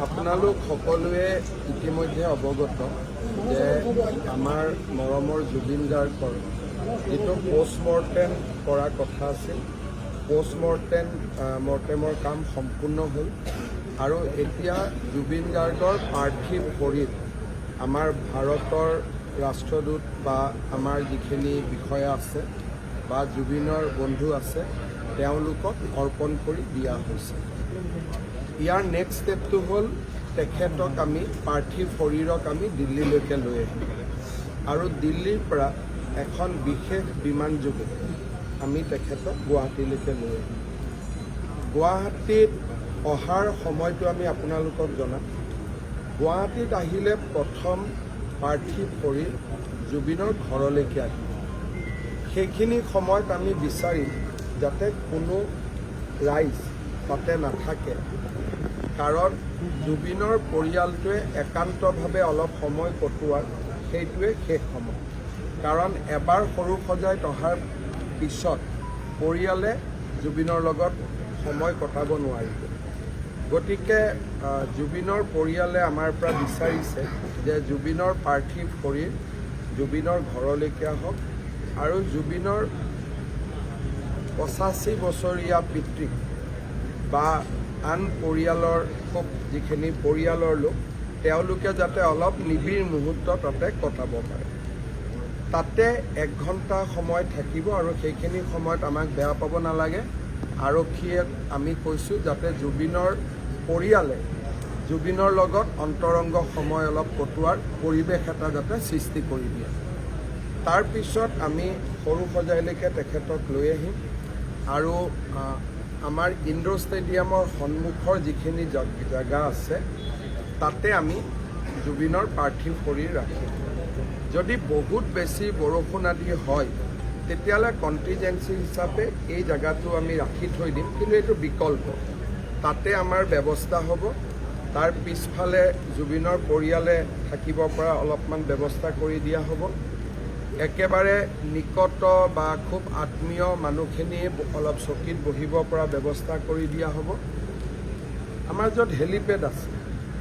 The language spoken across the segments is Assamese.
আপোনালোক সকলোৱে ইতিমধ্যে অৱগত যে আমাৰ মৰমৰ জুবিন গাৰ্গৰ যিটো পোষ্টমৰ্টেম কৰাৰ কথা আছিল, পোষ্টমৰ্টেমৰ কাম সম্পূৰ্ণ হ'ল আৰু এতিয়া জুবিন গাৰ্গৰ পাৰ্থিৱ শৰীৰ আমাৰ ভাৰতৰ ৰাষ্ট্ৰদূত বা আমাৰ যিখিনি বিষয়া আছে বা জুবিনৰ বন্ধু আছে তেওঁলোকক অৰ্পণ কৰি দিয়া হৈছে। ইয়াৰ নেক্সট ষ্টেপটো হ'ল তেখেতক আমি পাৰ্থিৱ শৰীৰক আমি দিল্লীলৈকে লৈ আহিম আৰু দিল্লীৰ পৰা এখন বিশেষ বিমানযোগে আমি তেখেতক গুৱাহাটীলৈকে লৈ আহিম। গুৱাহাটীত অহাৰ সময়টো আমি আপোনালোকক জনাম। গুৱাহাটীত আহিলে প্ৰথম পাৰ্থিৱ শৰীৰ জুবিনৰ ঘৰলৈকে আহিব। সেইখিনি সময়ত আমি বিচাৰিম যাতে কোনো ৰাইজ তাতে নাথাকে, কাৰণ জুবিনৰ পৰিয়ালটোৱে একান্তভাৱে অলপ সময় কটোৱাৰ সেইটোৱে শেষ সময়। কাৰণ এবাৰ সৰু সজাই অহাৰ পিছত পৰিয়ালে জুবিনৰ লগত সময় কটাব নোৱাৰিব। গতিকে জুবিনৰ পৰিয়ালে আমাৰ পৰা বিচাৰিছে যে জুবিনৰ পাৰ্থিৱ শৰীৰ জুবিনৰ ঘৰলৈকে আহক আৰু জুবিনৰ 85 বছৰীয়া পিতৃক বা আন পৰিয়ালৰ যিখিনি পৰিয়ালৰ লোক তেওঁলোকে যাতে অলপ নিবিড় মুহূৰ্ত তাতে কটাব পাৰে। তাতে 1 ঘণ্টা সময় থাকিব আৰু সেইখিনি সময়ত আমাক বেয়া পাব নালাগে। আৰক্ষীয়ে আমি কৈছোঁ যাতে জুবিনৰ পৰিয়ালে জুবিনৰ লগত অন্তৰংগ সময় অলপ কটোৱাৰ পৰিৱেশ এটা যাতে সৃষ্টি কৰি দিয়ে। তাৰপিছত আমি সৰু সজাইলৈকে তেখেতক লৈ আহিম আৰু আমাৰ ইণ্ডোৰ ষ্টেডিয়ামৰ সন্মুখৰ যিখিনি জেগা আছে তাতে আমি জুবিনৰ পাৰ্থিৱ শৰীৰ ৰাখিম। যদি বহুত বেছি বৰষুণ আদি হয় তেতিয়াহ'লে কণ্টিজেঞ্চি হিচাপে এই জেগাটো আমি ৰাখি থৈ দিম, কিন্তু এইটো বিকল্প। তাতে আমাৰ ব্যৱস্থা হ'ব। তাৰ পিছফালে জুবিনৰ পৰিয়ালে থাকিব পৰা অলপমান ব্যৱস্থা কৰি দিয়া হ'ব। একেবাৰে নিকট বা খুব আত্মীয় মানুহখিনিয়ে অলপ চকীত বহিব পৰা ব্যৱস্থা কৰি দিয়া হ'ব। আমাৰ য'ত হেলিপেড আছে,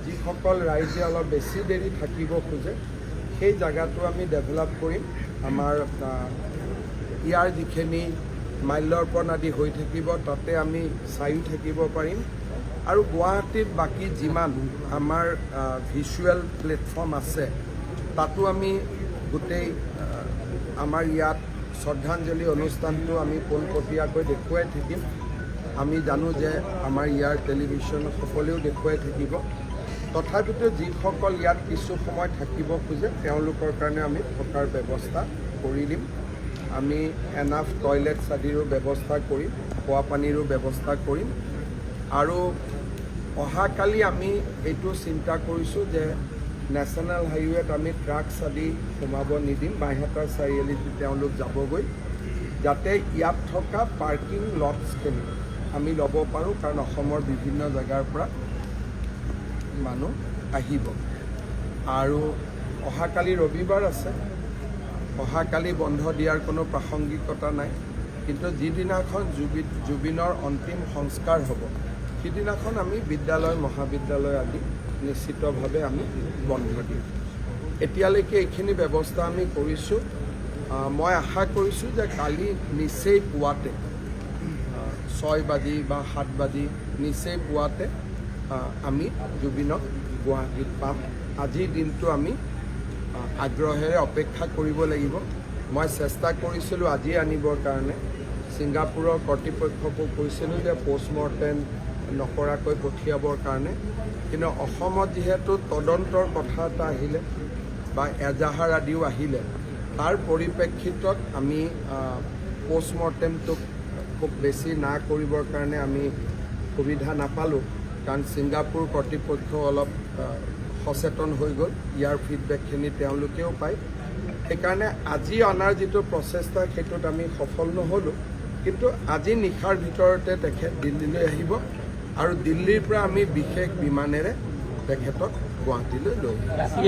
যিসকল ৰাইজে অলপ বেছি দেৰি থাকিব খোজে সেই জেগাটো আমি ডেভেলপ কৰিম। আমাৰ ইয়াৰ যিখিনি মাল্যাৰ্পণ আদি হৈ থাকিব তাতে আমি চায়ো থাকিব পাৰিম আৰু গুৱাহাটীত বাকী যিমান আমাৰ ভিজুৱেল প্লেটফৰ্ম আছে তাতো আমি গোটেই আমাৰ ইয়াত শ্ৰদ্ধাঞ্জলি অনুষ্ঠানটো আমি পোনপটীয়াকৈ দেখুৱাই থাকিম। আমি জানো যে আমাৰ ইয়াৰ টেলিভিশ্যনসকলেও দেখুৱাই থাকিব। তথাপিতো যিসকল ইয়াত কিছু সময় থাকিব খোজে তেওঁলোকৰ কাৰণে আমি থকাৰ ব্যৱস্থা কৰি দিম। আমি এনাফ টয়লেটছ আদিৰো ব্যৱস্থা কৰিম, খোৱা পানীৰো ব্যৱস্থা কৰিম আৰু অহাকালি আমি এইটো চিন্তা কৰিছোঁ যে নেশ্যনেল হাইৱেত আমি ট্ৰাকছ আদি সোমাব নিদিম। বাইহাটা চাৰিআলিত তেওঁলোক যাবগৈ, যাতে ইয়াত থকা পাৰ্কিং লটছখিনি আমি ল'ব পাৰোঁ, কাৰণ অসমৰ বিভিন্ন জেগাৰ পৰা মানুহ আহিব। আৰু অহাকালি ৰবিবাৰ আছে, অহাকালি বন্ধ দিয়াৰ কোনো প্ৰাসংগিকতা নাই, কিন্তু যিদিনাখন জুবিনৰ অন্তিম সংস্কাৰ হ'ব সিদিনাখন আমি বিদ্যালয় মহাবিদ্যালয় আদি নিশ্চিতভাৱে আমি বন্ধ দিম। এতিয়ালৈকে এইখিনি ব্যৱস্থা আমি কৰিছোঁ। মই আশা কৰিছোঁ যে কালি নিচেই পুৱাতে 6 বাজি বা 7 বাজি নিচেই পুৱাতে আমি জুবিনক গুৱাহাটীত পাম। আজিৰ দিনটো আমি আগ্ৰহেৰে অপেক্ষা কৰিব লাগিব। মই চেষ্টা কৰিছিলোঁ আজি আনিবৰ কাৰণে, ছিংগাপুৰৰ কৰ্তৃপক্ষকো কৈছিলোঁ যে পোষ্টমৰ্টেম নকৰাকৈ পঠিয়াবৰ কাৰণে, কিন্তু অসমত যিহেতু তদন্তৰ কথা এটা আহিলে বা এজাহাৰ আদিও আহিলে, তাৰ পৰিপ্ৰেক্ষিতত আমি পোষ্টমৰ্টেমটোক খুব বেছি না কৰিবৰ কাৰণে আমি সুবিধা নাপালোঁ, কাৰণ ছিংগাপুৰ কৰ্তৃপক্ষ অলপ সচেতন হৈ গ'ল। ইয়াৰ ফিডবেকখিনি তেওঁলোকেও পায়। সেইকাৰণে আজি অনাৰ যিটো প্ৰচেষ্টা সেইটোত আমি সফল নহ'লোঁ, কিন্তু আজি নিশাৰ ভিতৰতে তেখেত দিল্লীলৈ আহিব আৰু দিল্লীৰ পৰা আমি বিশেষ বিমানেৰে তেখেতক গুৱাহাটীলৈ লৈ আহিম।